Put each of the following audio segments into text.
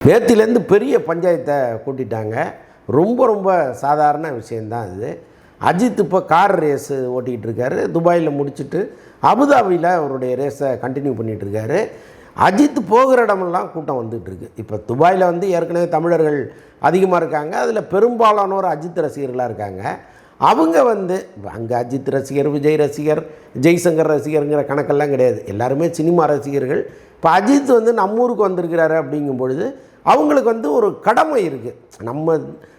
நேத்திலேருந்து பெரிய பஞ்சாயத்தை கூட்டிட்டாங்க. ரொம்ப சாதாரண விஷயந்தான் இது. அஜித் இப்போ கார் ரேஸு ஓட்டிகிட்டு இருக்காரு. துபாயில் முடிச்சுட்டு அபுதாபியில் அவருடைய ரேஸை கண்டினியூ பண்ணிகிட்ருக்காரு. அஜித் போகிற இடமெல்லாம் கூட்டம் வந்துகிட்ருக்கு. இப்போ துபாயில் வந்து ஏற்கனவே தமிழர்கள் அதிகமாக இருக்காங்க. அதில் பெரும்பாலானோர் அஜித் ரசிகர்களாக இருக்காங்க. அவங்க வந்து அங்கே அஜித் ரசிகர், விஜய் ரசிகர், ஜெய்சங்கர் ரசிகருங்கிற கணக்கெல்லாம் கிடையாது. எல்லாருமே சினிமா ரசிகர்கள். இப்போ அஜித் வந்து நம்ம ஊருக்கு வந்திருக்கிறாரு அப்படிங்கும் பொழுது அவங்களுக்கு வந்து ஒரு கடமை இருக்குது.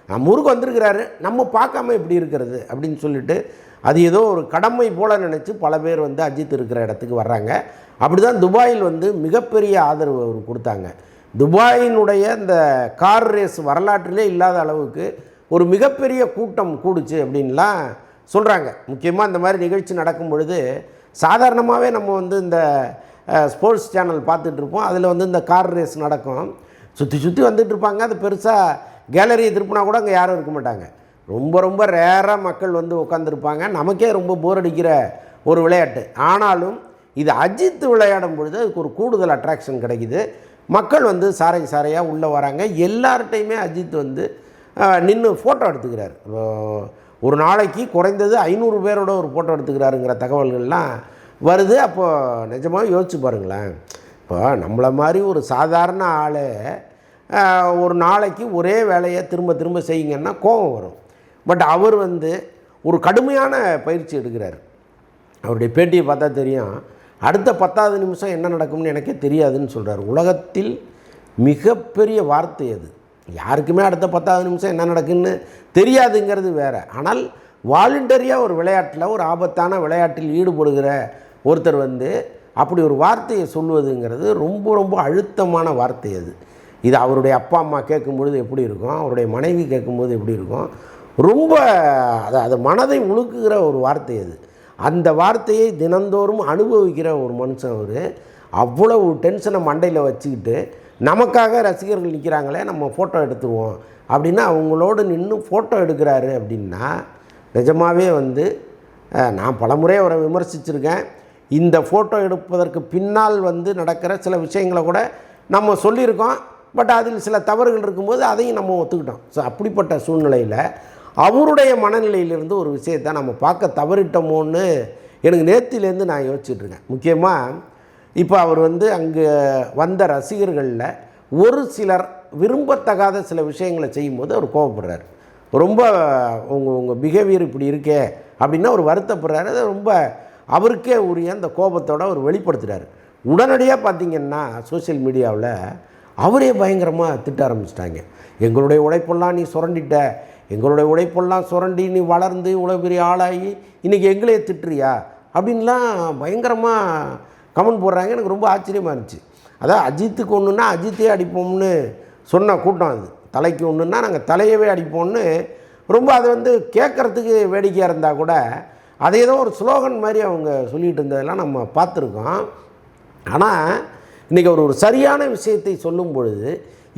நம்ம ஊருக்கு வந்திருக்கிறாரு, நம்ம பார்க்காம எப்படி இருக்கிறது அப்படின்னு சொல்லிட்டு அது ஏதோ ஒரு கடமை போல் நினச்சி பல பேர் வந்து அஜித் இருக்கிற இடத்துக்கு வர்றாங்க. அப்படி தான் துபாயில் வந்து மிகப்பெரிய ஆதரவு அவர் கொடுத்தாங்க. துபாயினுடைய இந்த கார் ரேஸ் வரலாற்றிலே இல்லாத அளவுக்கு ஒரு மிகப்பெரிய கூட்டம் கூடுச்சு அப்படின்லாம் சொல்கிறாங்க. முக்கியமாக இந்த மாதிரி நிகழ்ச்சி நடக்கும் பொழுது சாதாரணமாகவே நம்ம வந்து இந்த ஸ்போர்ட்ஸ் சேனல் பார்த்துட்ருப்போம். அதில் வந்து இந்த கார் ரேஸ் நடக்கும். சுற்றி வந்துட்டுருப்பாங்க. அது பெருசாக கேலரியை திருப்பினா கூட அங்கே யாரும் இருக்க மாட்டாங்க. ரொம்ப ரேராக மக்கள் வந்து உட்காந்துருப்பாங்க. நமக்கே ரொம்ப போர் அடிக்கிற ஒரு விளையாட்டு. ஆனாலும் இது அஜித் விளையாடும் பொழுது அதுக்கு ஒரு கூடுதல் அட்ராக்ஷன் கிடைக்குது. மக்கள் வந்து சாரையாக உள்ளே வராங்க. எல்லார்ட்டையுமே அஜித் வந்து நின்று ஃபோட்டோ எடுத்துக்கிறார். ஒரு நாளைக்கு குறைந்தது 500 பேரோட ஒரு ஃபோட்டோ எடுத்துக்கிறாருங்கிற தகவல்கள்லாம் வருது. அப்போது நிஜமாக யோசிச்சு பாருங்களேன். இப்போ நம்மளை மாதிரி ஒரு சாதாரண ஆளை ஒரு நாளைக்கு ஒரே வேலையை திரும்ப செய்யுங்கன்னா கோபம் வரும். பட் அவர் வந்து ஒரு கடுமையான பயிற்சி எடுக்கிறார். அவருடைய பேட்டியை பார்த்தா தெரியும். அடுத்த 10வது நிமிஷம் என்ன நடக்கும்னு எனக்கே தெரியாதுன்னு சொல்கிறார். உலகத்தில் மிகப்பெரிய வார்த்தை அது. யாருக்குமே அடுத்த 10வது நிமிஷம் என்ன நடக்குன்னு தெரியாதுங்கிறது வேறு. ஆனால் வாலண்டரியாக ஒரு விளையாட்டில், ஒரு ஆபத்தான விளையாட்டில் ஈடுபடுகிற ஒருத்தர் வந்து அப்படி ஒரு வார்த்தையை சொல்வதுங்கிறது ரொம்ப அழுத்தமான வார்த்தை அது. இது அவருடைய அப்பா அம்மா கேட்கும்பொழுது எப்படி இருக்கும், அவருடைய மனைவி கேட்கும்போது எப்படி இருக்கும், ரொம்ப அது மனதை உழுக்குகிற ஒரு வார்த்தை அது. அந்த வார்த்தையை தினந்தோறும் அனுபவிக்கிற ஒரு மனுஷன் அவர். அவ்வளவு டென்ஷனை மண்டையில் வச்சுக்கிட்டு நமக்காக ரசிகர்கள் நிற்கிறாங்களே, நம்ம ஃபோட்டோ எடுத்துருவோம் அப்படின்னா அவங்களோடு நின்று ஃபோட்டோ எடுக்கிறாரு அப்படின்னா நிஜமாகவே வந்து நான் பலமுறை அவரை விமர்சிச்சிருக்கேன். இந்த ஃபோட்டோ எடுப்பதற்கு பின்னால் வந்து நடக்கிற சில விஷயங்களை கூட நம்ம சொல்லியிருக்கோம். பட் அதில் சில தவறுகள் இருக்கும்போது அதையும் நம்ம ஒத்துக்கிட்டோம். ஸோ அப்படிப்பட்ட சூழ்நிலையில் அவருடைய மனநிலையிலிருந்து ஒரு விஷயத்தை நம்ம பார்க்க தவறிட்டோமோன்னு எனக்கு நேத்திலேருந்து நான் யோசிச்சுட்ருக்கேன். முக்கியமாக இப்போ அவர் வந்து அங்கே வந்த ரசிகர்களில் ஒரு சிலர் விரும்பத்தகாத சில விஷயங்களை செய்யும்போது அவர் கோபப்படுறார். ரொம்ப உங்கள் பிஹேவியர் இப்படி இருக்கே அப்படின்னா அவர் வருத்தப்படுறாரு. அதை ரொம்ப அவருக்கே உரிய அந்த கோபத்தோடு அவர் வெளிப்படுத்துகிறார். உடனடியாக பார்த்திங்கன்னா சோசியல் மீடியாவில் அவரே பயங்கரமாக திட்ட ஆரம்பிச்சிட்டாங்க. எங்களுடைய உழைப்பெல்லாம் நீ சுரண்டிட்ட, எங்களுடைய உழைப்பெல்லாம் சுரண்டி நீ வளர்ந்து இவ்வளோ பெரிய ஆளாகி இன்றைக்கி எங்களே திட்டுறியா அப்படின்லாம் பயங்கரமாக கமெண்ட் போடுறாங்க. எனக்கு ரொம்ப ஆச்சரியமாக இருந்துச்சு. அதான் அஜித்துக்கு ஒன்றுன்னா அஜித்தே அடிப்போம்னு சொன்ன கூட்டம் அது. தலைக்கு ஒன்றுன்னா நாங்கள் தலையவே அடிப்போம்னு ரொம்ப அதை வந்து கேட்குறதுக்கு வேடிக்கையாக இருந்தால் கூட அதை ஏதோ ஒரு ஸ்லோகன் மாதிரி அவங்க சொல்லிகிட்டு இருந்ததெல்லாம் நம்ம பார்த்துருக்கோம். ஆனால் இன்றைக்கி அவர் ஒரு சரியான விஷயத்தை சொல்லும் பொழுது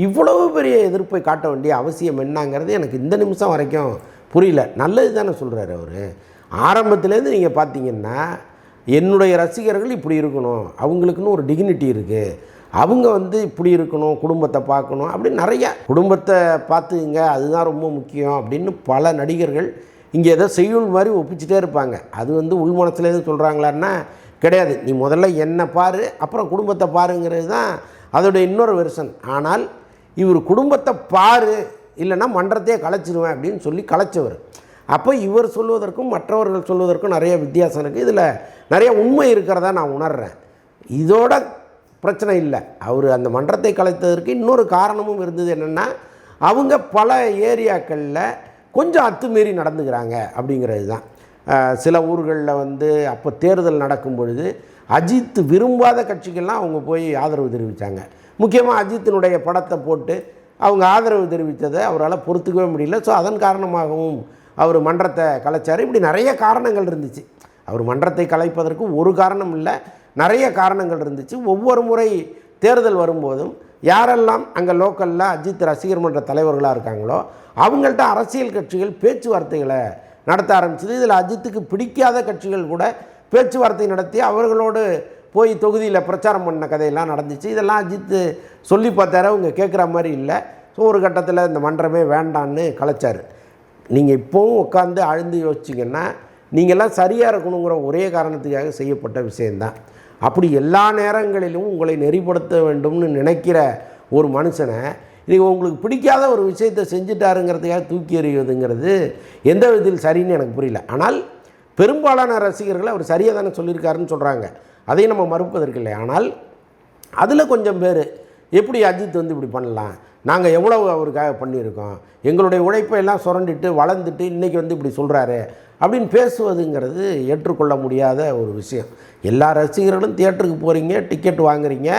இவ்வளவு பெரிய எதிர்ப்பை காட்ட வேண்டிய அவசியம் என்னங்கிறது எனக்கு இந்த நிமிஷம் வரைக்கும் புரியல. நல்லது தானே சொல்கிறார் அவர். ஆரம்பத்துலேருந்து நீங்கள் பார்த்தீங்கன்னா என்னுடைய ரசிகர்கள் இப்படி இருக்கணும், அவங்களுக்குன்னு ஒரு டிக்னிட்டி இருக்குது, அவங்க வந்து இப்படி இருக்கணும், குடும்பத்தை பார்க்கணும் அப்படின்னு நிறையா குடும்பத்தை பார்த்துங்க, அதுதான் ரொம்ப முக்கியம் அப்படின்னு பல நடிகர்கள் இங்கே ஏதோ செய்யுள் மாதிரி ஒப்பிச்சிட்டே இருப்பாங்க. அது வந்து உள் மனசுலேருந்து சொல்கிறாங்களான்னா கிடையாது. நீ முதல்ல என்னை பாரு, அப்புறம் குடும்பத்தை பாருங்கிறது தான் அதோடைய இன்னொரு வெர்ஷன். ஆனால் இவர் குடும்பத்தை பாரு, இல்லைன்னா மன்றத்தையே கலைச்சிடுவேன் அப்படின்னு சொல்லி கலைச்சவர். அப்போ இவர் சொல்வதற்கும் மற்றவர்கள் சொல்வதற்கும் நிறைய வித்தியாசம் இருக்குது. இதில் நிறைய உண்மை இருக்கிறதா நான் உணர்கிறேன். இதோட பிரச்சனை இல்லை. அவர் அந்த மன்றத்தை கலைத்ததற்கு இன்னொரு காரணமும் இருந்தது. என்னென்னா அவங்க பல ஏரியாக்களில் கொஞ்சம் அத்துமீறி நடந்துக்கிறாங்க அப்படிங்கிறது தான். சில ஊர்களில் வந்து அப்போ தேர்தல் நடக்கும் பொழுது அஜித் விரும்பாத கட்சிகள்லாம் அவங்க போய் ஆதரவு தெரிவித்தாங்க. முக்கியமாக அஜித்தினுடைய படத்தை போட்டு அவங்க ஆதரவு தெரிவித்ததை அவரால் பொறுத்துக்கவே முடியல. ஸோ அதன் காரணமாகவும் அவர் மன்றத்தை கலைச்சார். இப்படி நிறைய காரணங்கள் இருந்துச்சு. அவர் மன்றத்தை கலைப்பதற்கு ஒரு காரணம் இல்லை, நிறைய காரணங்கள் இருந்துச்சு. ஒவ்வொரு முறை தேர்தல் வரும்போதும் யாரெல்லாம் அங்கே லோக்கலில் அஜித் ரசிகர் மன்ற தலைவர்களாக இருக்காங்களோ அவங்கள்ட்ட அரசியல் கட்சிகள் பேச்சுவார்த்தைகளை நடத்த ஆரம்பிச்சது. இதில் அஜித்துக்கு பிடிக்காத கட்சிகள் கூட பேச்சுவார்த்தை நடத்தி அவர்களோடு போய் தொகுதியில் பிரச்சாரம் பண்ண கதையெல்லாம் நடந்துச்சு. இதெல்லாம் அஜித் சொல்லி பார்த்தாரு, அவங்க கேட்குற மாதிரி இல்லை. ஸோ ஒரு கட்டத்தில் இந்த மன்றமே வேண்டான்னு கலைச்சார். நீங்கள் இப்போவும் உட்காந்து ஆழ்ந்து யோசிச்சிங்கன்னா நீங்கள்லாம் சரியாக இருக்கணுங்கிற ஒரே காரணத்துக்காக செய்யப்பட்ட விஷயந்தான். அப்படி எல்லா நேரங்களிலும் உங்களை நெறிப்படுத்த வேண்டும்னு நினைக்கிற ஒரு மனுஷனை இன்றைக்கி உங்களுக்கு பிடிக்காத ஒரு விஷயத்தை செஞ்சுட்டாருங்கிறதுக்காக தூக்கி எறிவதுங்கிறது எந்த விதத்தில் சரின்னு எனக்கு புரியல. ஆனால் பெரும்பாலான ரசிகர்கள் அவர் சரியாக தானே சொல்லியிருக்காருன்னு சொல்கிறாங்க, அதையும் நம்ம மறுப்பதற்கு இல்லை. ஆனால் அதில் கொஞ்சம் பேர் எப்படி அஜித் வந்து இப்படி பண்ணலாம், நாங்கள் எவ்வளவு அவருக்காக பண்ணியிருக்கோம், எங்களுடைய உழைப்பை எல்லாம் சுரண்டிட்டு வளர்ந்துட்டு இன்றைக்கி வந்து இப்படி சொல்கிறாரு அப்படின்னு பேசுவதுங்கிறது ஏற்றுக்கொள்ள முடியாத ஒரு விஷயம். எல்லா ரசிகர்களும் தியேட்டருக்கு போகிறீங்க, டிக்கெட் வாங்குறீங்க,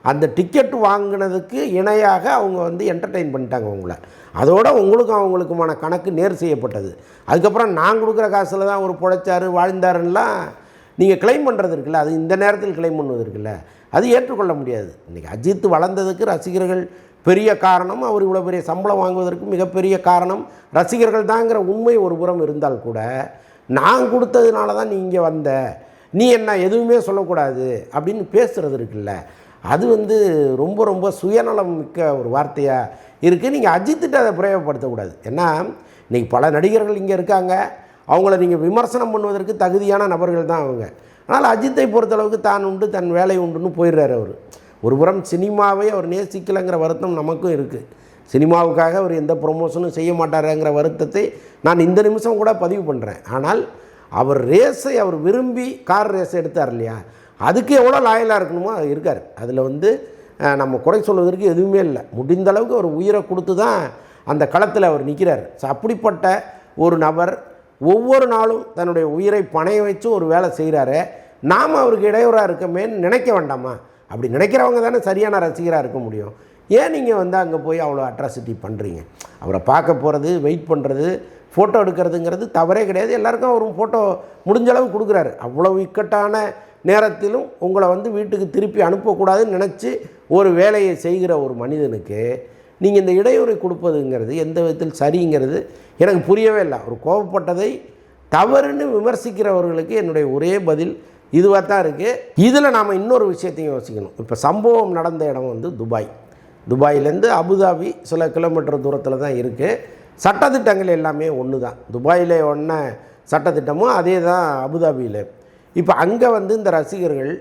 அந்த டிக்கெட் வாங்கினதுக்கு இணையாக அவங்க வந்து என்டர்டெயின் பண்ணிட்டாங்க உங்களை. அதோடு உங்களுக்கும் அவங்களுக்குமான கணக்கு நேர் செய்யப்பட்டது. அதுக்கப்புறம் நான் கொடுக்குற காசில் தான் ஒரு பிழைச்சார் வாழ்ந்தாருன்னெலாம் நீங்கள் கிளைம் பண்ணுறது இருக்குல்ல, அது இந்த நேரத்தில் கிளைம் பண்ணுவது இருக்குல்ல, அது ஏற்றுக்கொள்ள முடியாது. இன்றைக்கி அஜித் வளர்ந்ததுக்கு ரசிகர்கள் பெரிய காரணம், அவர் இவ்வளோ பெரிய சம்பளம் வாங்குவதற்கு மிகப்பெரிய காரணம் ரசிகர்கள் தாங்கிற உண்மை ஒரு புறம் இருந்தால் கூட, நான் கொடுத்ததுனால தான் நீ இங்கே வந்த, நீ என்ன எதுவுமே சொல்லக்கூடாது அப்படின்னு பேசுகிறது இருக்குல்ல, அது வந்து ரொம்ப ரொம்ப சுயநலம் மிக்க ஒரு வார்த்தையாக இருக்குது. நீங்கள் அஜித்திட்ட அதை பிரயோகப்படுத்தக்கூடாது. ஏன்னா இன்றைக்கி பல நடிகர்கள் இங்கே இருக்காங்க, அவங்கள நீங்கள் விமர்சனம் பண்ணுவதற்கு தகுதியான நபர்கள் தான் அவங்க. ஆனால் அஜித்தை பொறுத்தளவுக்கு தான் உண்டு தன் வேலை உண்டுன்னு போயிடுறாரு அவர். ஒரு புறம் சினிமாவை அவர் நேசிக்கலைங்கிற வருத்தம் நமக்கும் இருக்குது. சினிமாவுக்காக அவர் எந்த ப்ரொமோஷனும் செய்ய மாட்டாருங்கிற வருத்தத்தை நான் இந்த நிமிஷம் கூட பதிவு பண்ணுறேன். ஆனால் அவர் ரேஸை அவர் விரும்பி கார் ரேஸ் எடுத்தார் இல்லையா, அதுக்கு எவ்வளோ லாயலாக இருக்கணுமோ அது இருக்கார். அதில் வந்து நம்ம குறை சொல்வதற்கு எதுவுமே இல்லை. முடிந்த அளவுக்கு அவர் உயிரை கொடுத்து தான் அந்த களத்தில் அவர் நிற்கிறார். ஸோ அப்படிப்பட்ட ஒரு நபர் ஒவ்வொரு நாளும் தன்னுடைய உயிரை பணைய வச்சு ஒரு வேலை செய்கிறாரு. நாம் அவருக்கு இடையூறாக இருக்கமேன்னு நினைக்க வேண்டாமா? அப்படி நினைக்கிறவங்க தானே சரியான ரசிகராக இருக்க முடியும். ஏன் நீங்கள் வந்து அங்கே போய் அவ்வளோ அட்ராசிட்டி பண்ணுறீங்க? அவரை பார்க்க போகிறது, வெயிட் பண்ணுறது, ஃபோட்டோ எடுக்கிறதுங்கிறது தவறே கிடையாது. எல்லாருக்கும் அவர் ஃபோட்டோ முடிஞ்ச அளவு கொடுக்குறாரு. அவ்வளோ இக்கட்டான நேரத்திலும் உங்களை வந்து வீட்டுக்கு திருப்பி அனுப்பக்கூடாதுன்னு நினச்சி ஒரு வேலையை செய்கிற ஒரு மனிதனுக்கு நீங்கள் இந்த இடையூறை கொடுப்பதுங்கிறது எந்த விதத்தில் சரிங்கிறது எனக்கு புரியவே இல்லை. அவர் கோபப்பட்டதை தவறுன்னு விமர்சிக்கிறவர்களுக்கு என்னுடைய ஒரே பதில் இதுவாக தான் இருக்குது. இதில் நாம் இன்னொரு விஷயத்தையும் யோசிக்கணும். இப்போ சம்பவம் நடந்த இடம் வந்து துபாயிலேருந்து அபுதாபி சில கிலோமீட்டர் தூரத்தில் தான் இருக்குது. சட்டத்திட்டங்கள் எல்லாமே ஒன்று தான். துபாயில் ஒன்ன சட்டத்திட்டமும் அதே தான் அபுதாபியில். இப்போ அங்கே வந்து இந்த ரசிகர்கள்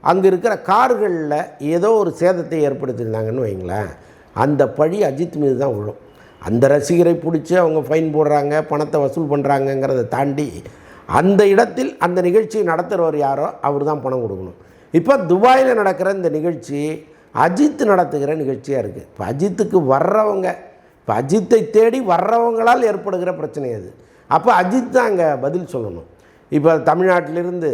அங்கே இருக்கிற கார்களில் ஏதோ ஒரு சேதத்தை ஏற்படுத்தியிருந்தாங்கன்னு வைங்களேன், அந்த பழி அஜித் மீது தான் விழும். அந்த ரசிகரை பிடிச்சி அவங்க ஃபைன் போடுறாங்க, பணத்தை வசூல் பண்ணுறாங்கங்கிறத தாண்டி அந்த இடத்தில் அந்த நிகழ்ச்சியை நடத்துகிறவர் யாரோ அவர் தான் பணம் கொடுக்கணும். இப்போ துபாயில் நடக்கிற இந்த நிகழ்ச்சி அஜித் நடத்துகிற நிகழ்ச்சியாக இருக்குது. இப்போ அஜித்துக்கு வர்றவங்க, இப்போ அஜித்தை தேடி வர்றவங்களால் ஏற்படுகிற பிரச்சனை அது. அப்போ அஜித் தான் அங்கே பதில் சொல்லணும். இப்போ தமிழ்நாட்டிலிருந்து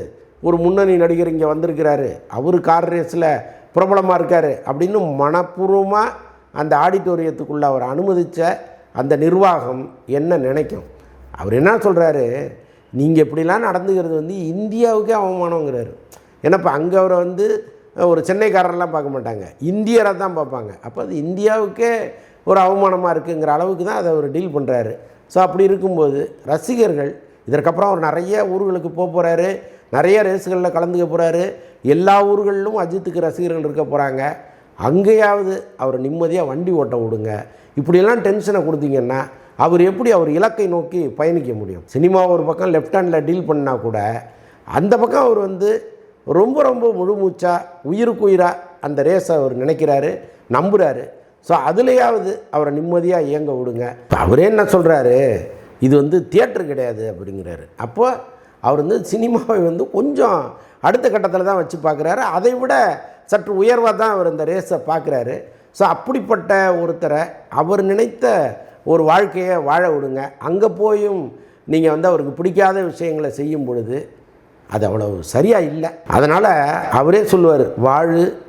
ஒரு முன்னணி நடிகர் இங்கே வந்திருக்கிறாரு, அவர் கார் ரேஸில் பிரபலமாக இருக்கார் அப்படின்னு மனப்பூர்வமாக அந்த ஆடிட்டோரியத்துக்குள்ளே அவர் அனுமதித்த அந்த நிர்வாகம் என்ன நினைக்கும்? அவர் என்ன சொல்கிறாரு, நீங்கள் இப்படிலாம் நடந்துக்கிறது வந்து இந்தியாவுக்கே அவமானங்கிறாரு. ஏன்னா இப்போ அங்கே அவரை வந்து ஒரு சென்னைக்காரரெலாம் பார்க்க மாட்டாங்க, இந்தியராக தான் பார்ப்பாங்க. அப்போ அது இந்தியாவுக்கே ஒரு அவமானமாக இருக்குங்கிற அளவுக்கு தான் அதை அவர் டீல் பண்ணுறாரு. ஸோ அப்படி இருக்கும்போது ரசிகர்கள் இதற்கப்புறம் அவர் நிறைய ஊர்களுக்கு போக போகிறாரு, நிறைய ரேஸுகளில் கலந்துக்க போகிறாரு, எல்லா ஊர்களிலும் அஜித்துக்கு ரசிகர்கள் இருக்க போகிறாங்க. அங்கேயாவது அவர் நிம்மதியாக வண்டி ஓட்ட விடுங்க. இப்படியெல்லாம் டென்ஷனை கொடுத்தீங்கன்னா அவர் எப்படி அவர் இலக்கை நோக்கி பயணிக்க முடியும்? சினிமா ஒரு பக்கம் லெஃப்ட் ஹேண்டில் டீல் பண்ணால் கூட அந்த பக்கம் அவர் வந்து ரொம்ப ரொம்ப முழுமூச்சாக உயிருக்குயிராக அந்த ரேஸை அவர் நினைக்கிறாரு, நம்புகிறாரு. ஸோ அதுலேயாவது அவரை நிம்மதியாக இயங்க விடுங்க. அவரே என்ன சொல்கிறாரு, இது வந்து தியேட்டர் கிடையாது அப்படிங்கிறாரு. அப்போ அவர் வந்து சினிமாவை வந்து கொஞ்சம் அடுத்த கட்டத்தில் தான் வச்சு பார்க்குறாரு. அதை விட சற்று உயர்வாக தான் அவர் இந்த ரேஸை பார்க்குறாரு. ஸோ அப்படிப்பட்ட ஒருத்தரை அவர் நினைத்த ஒரு வாழ்க்கையை வாழ விடுங்க. அங்கே போயும் நீங்கள் வந்து அவருக்கு பிடிக்காத விஷயங்களை செய்யும் பொழுது அது அவ்வளோ சரியாக இல்லை. அதனால் அவரே சொல்லுவார்,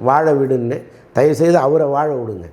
வாழ விடுன்னு. தயவுசெய்து அவரை வாழ விடுங்க.